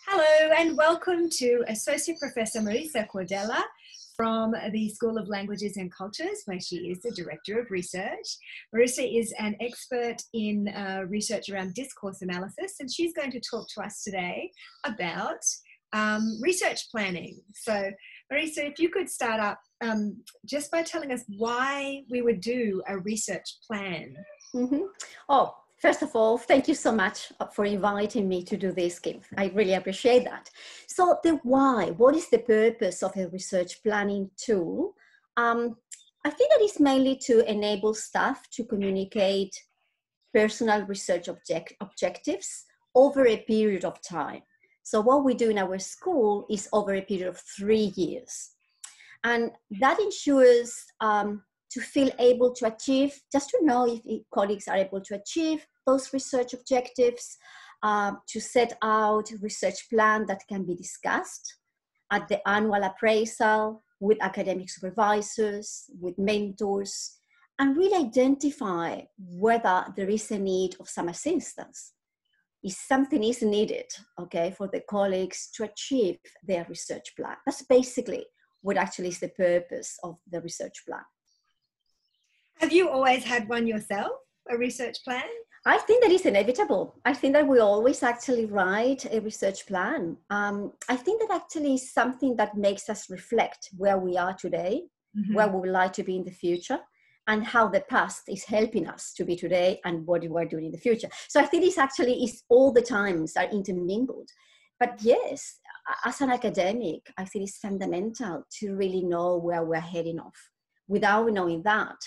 Hello and welcome to Associate Professor Marisa Cordella from the School of Languages and Cultures, where she is the Director of Research. Marisa is an expert in research around discourse analysis, and she's going to talk to us today about research planning. So Marisa, if you could start up just by telling us why we would do a research plan. Oh, first of all, thank you so much for inviting me to do this, Kim. I really appreciate that. So the why, what is the purpose of a research planning tool? I think that is mainly to enable staff to communicate personal research objectives over a period of time. So what we do in our school is over a period of 3 years. And that ensures to feel able to achieve, just to know if colleagues are able to achieve those research objectives, to set out a research plan that can be discussed at the annual appraisal with academic supervisors, with mentors, and really identify whether there is a need of some assistance. If something is needed, okay, for the colleagues to achieve their research plan. That's basically what actually is the purpose of the research plan. Have you always had one yourself, a research plan? I think that is inevitable. I think that we always actually write a research plan. I think that actually is something that makes us reflect where we are today, where we would like to be in the future, and how the past is helping us to be today and what we're doing in the future. So I think this actually is all the times are intermingled. But yes, as an academic, I think it's fundamental to really know where we're heading off. Without knowing that,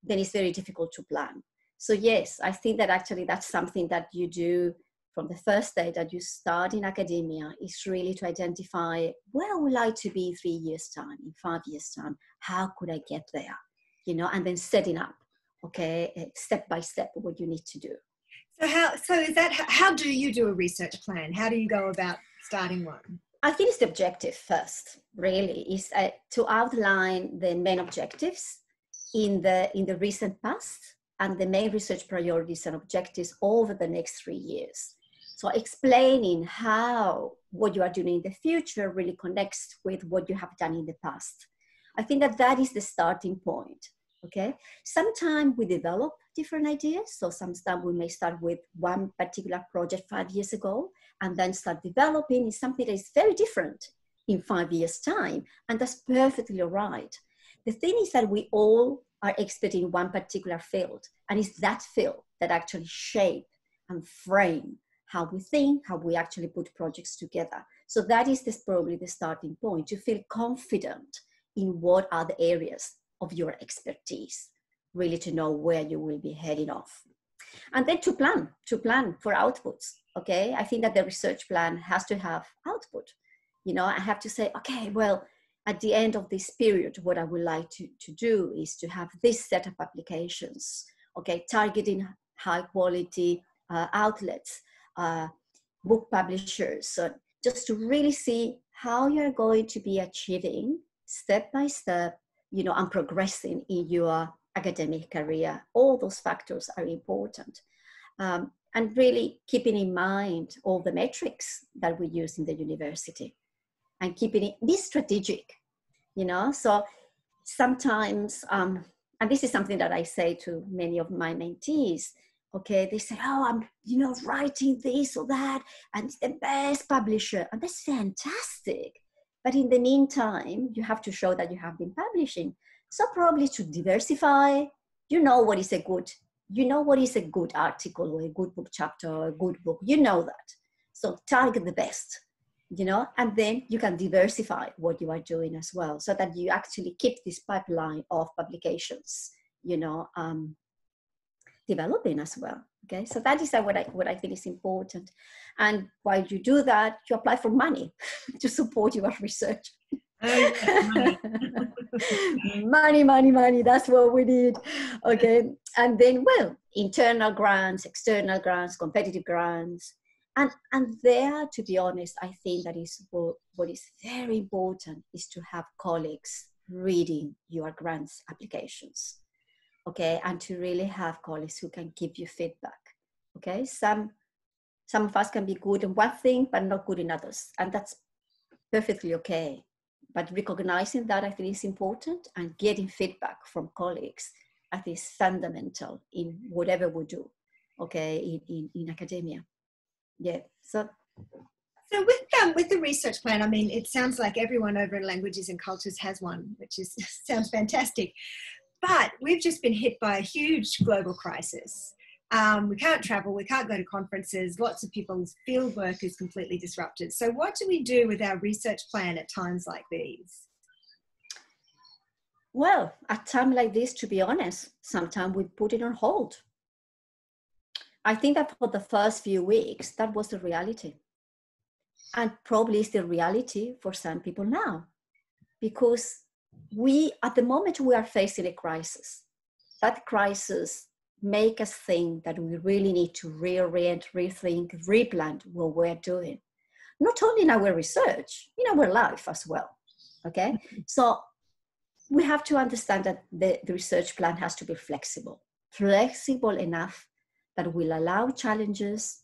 then it's very difficult to plan. So yes, I think that actually that's something that you do from the first day that you start in academia, is really to identify where I would like to be in 3 years' time, in 5 years' time, how could I get there? You know, and then setting up, okay, step by step what you need to do. How do you do a research plan? How do you go about starting one? I think it's the objective first, really, is to outline the main objectives in the recent past and the main research priorities and objectives over the next 3 years. So explaining how what you are doing in the future really connects with what you have done in the past. I think that is the starting point. Okay, sometimes we develop different ideas. So sometimes we may start with one particular project 5 years ago and then start developing something that is very different in 5 years' time. And that's perfectly all right. The thing is that we all are expert in one particular field, and it's that field that actually shape and frame how we think, how we actually put projects together. So that is probably the starting point, to feel confident in what are the areas of your expertise, really to know where you will be heading off. And then to plan for outputs, okay? I think that the research plan has to have output. You know, I have to say, okay, well, at the end of this period, what I would like to do is to have this set of applications, okay, targeting high quality outlets, book publishers, just to really see how you're going to be achieving step by step, you know, and progressing in your academic career. All those factors are important. And really keeping in mind all the metrics that we use in the university, and keeping it, be strategic, you know. So sometimes, and this is something that I say to many of my mentees, okay, they say, oh, I'm, you know, writing this or that, and it's the best publisher, and that's fantastic. But in the meantime, you have to show that you have been publishing. So probably to diversify, you know what is a good article or a good book chapter or a good book, you know that. So target the best, you know, and then you can diversify what you are doing as well, so that you actually keep this pipeline of publications, you know, developing as well. Okay, so that is what I think is important. And while you do that, you apply for money to support your research. money, that's what we need. Okay, and then, well, internal grants, external grants, competitive grants. And there, to be honest, I think that is what is very important, is to have colleagues reading your grants applications. Okay, and to really have colleagues who can give you feedback. Okay, some Some of us can be good in one thing, but not good in others. And that's perfectly okay. But recognizing that, I think, is important, and getting feedback from colleagues, I think, is fundamental in whatever we do, okay, in academia. Yeah. So with the research plan, I mean, it sounds like everyone over in Languages and Cultures has one, which is sounds fantastic. But we've just been hit by a huge global crisis. We can't travel, we can't go to conferences, lots of people's field work is completely disrupted. So what do we do with our research plan at times like these? Well, at times like this, to be honest, sometimes we put it on hold. I think that for the first few weeks, that was the reality. And probably is the reality for some people now, because at the moment we are facing a crisis. That crisis make us think that we really need to reorient, rethink, replan what we're doing. Not only in our research, in our life as well, okay? So we have to understand that the research plan has to be flexible enough that will allow challenges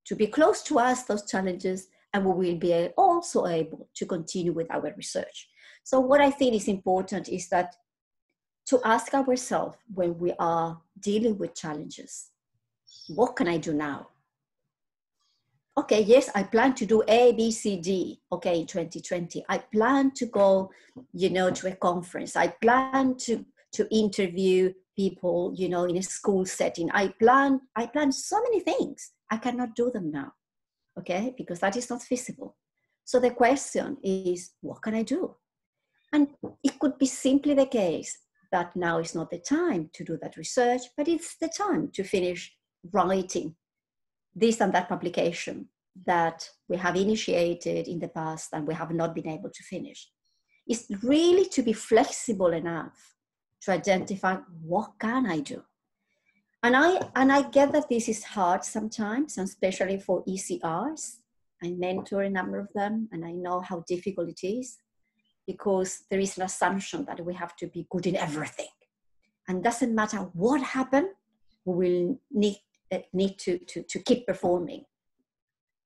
to be close to us, those challenges, and we will be also able to continue with our research. So what I think is important is that to ask ourselves when we are dealing with challenges, what can I do now? Okay, yes, I plan to do A, B, C, D, okay, in 2020. I plan to go, to a conference. I plan to interview people, in a school setting. I plan so many things. I cannot do them now, okay, because that is not feasible. So the question is, what can I do? And it could be simply the case that now is not the time to do that research, but it's the time to finish writing this and that publication that we have initiated in the past and we have not been able to finish. It's really to be flexible enough to identify what can I do. And I get that this is hard sometimes, and especially for ECRs. I mentor a number of them, and I know how difficult it is, because there is an assumption that we have to be good in everything. And doesn't matter what happened, we will need to keep performing.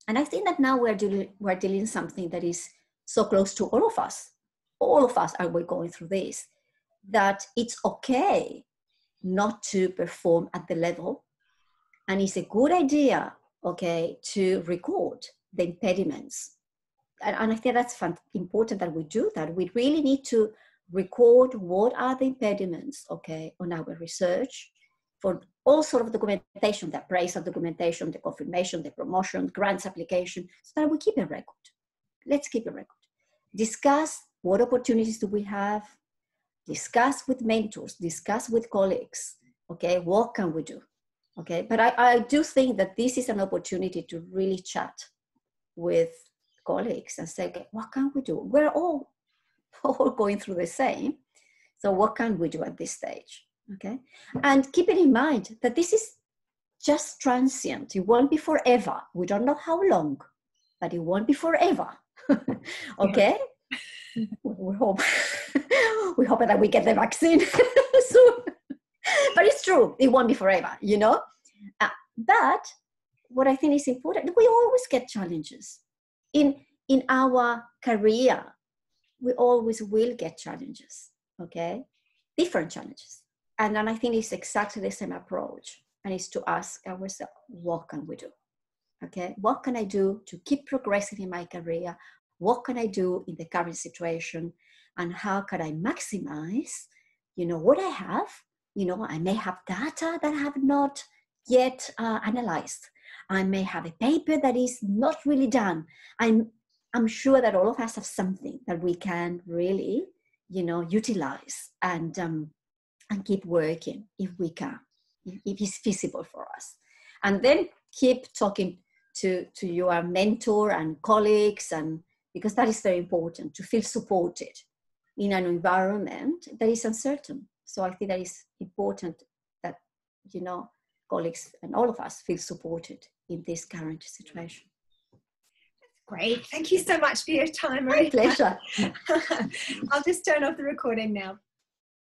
And I think that now we're dealing something that is so close to all of us. All of us are going through this, that it's okay not to perform at the level. And it's a good idea, okay, to record the impediments. And I think that's important that we do that. We really need to record what are the impediments, okay, on our research for all sort of documentation, the appraisal documentation, the confirmation, the promotion, grants application, so that we keep a record. Let's keep a record. Discuss what opportunities do we have, discuss with mentors, discuss with colleagues, okay, what can we do, okay? But I do think that this is an opportunity to really chat with colleagues and say, okay, what can we do? We're all going through the same, so what can we do at this stage, okay? And keep in mind that this is just transient. It won't be forever. We don't know how long, but it won't be forever, okay? We hope that we get the vaccine soon. But it's true, it won't be forever, But what I think is important, we always get challenges. In our career, we always will get challenges, okay? Different challenges. And then I think it's exactly the same approach. And it's to ask ourselves, what can we do? Okay, what can I do to keep progressing in my career? What can I do in the current situation? And how can I maximize, what I have? I may have data that I have not yet analyzed. I may have a paper that is not really done. I'm sure that all of us have something that we can really, utilize and keep working if we can, if it's feasible for us. And then keep talking to your mentor and colleagues, and because that is very important, to feel supported in an environment that is uncertain. So I think that is important that, colleagues and all of us feel supported in this current situation. Great. Thank you so much for your time, Marisa. My pleasure. I'll just turn off the recording now.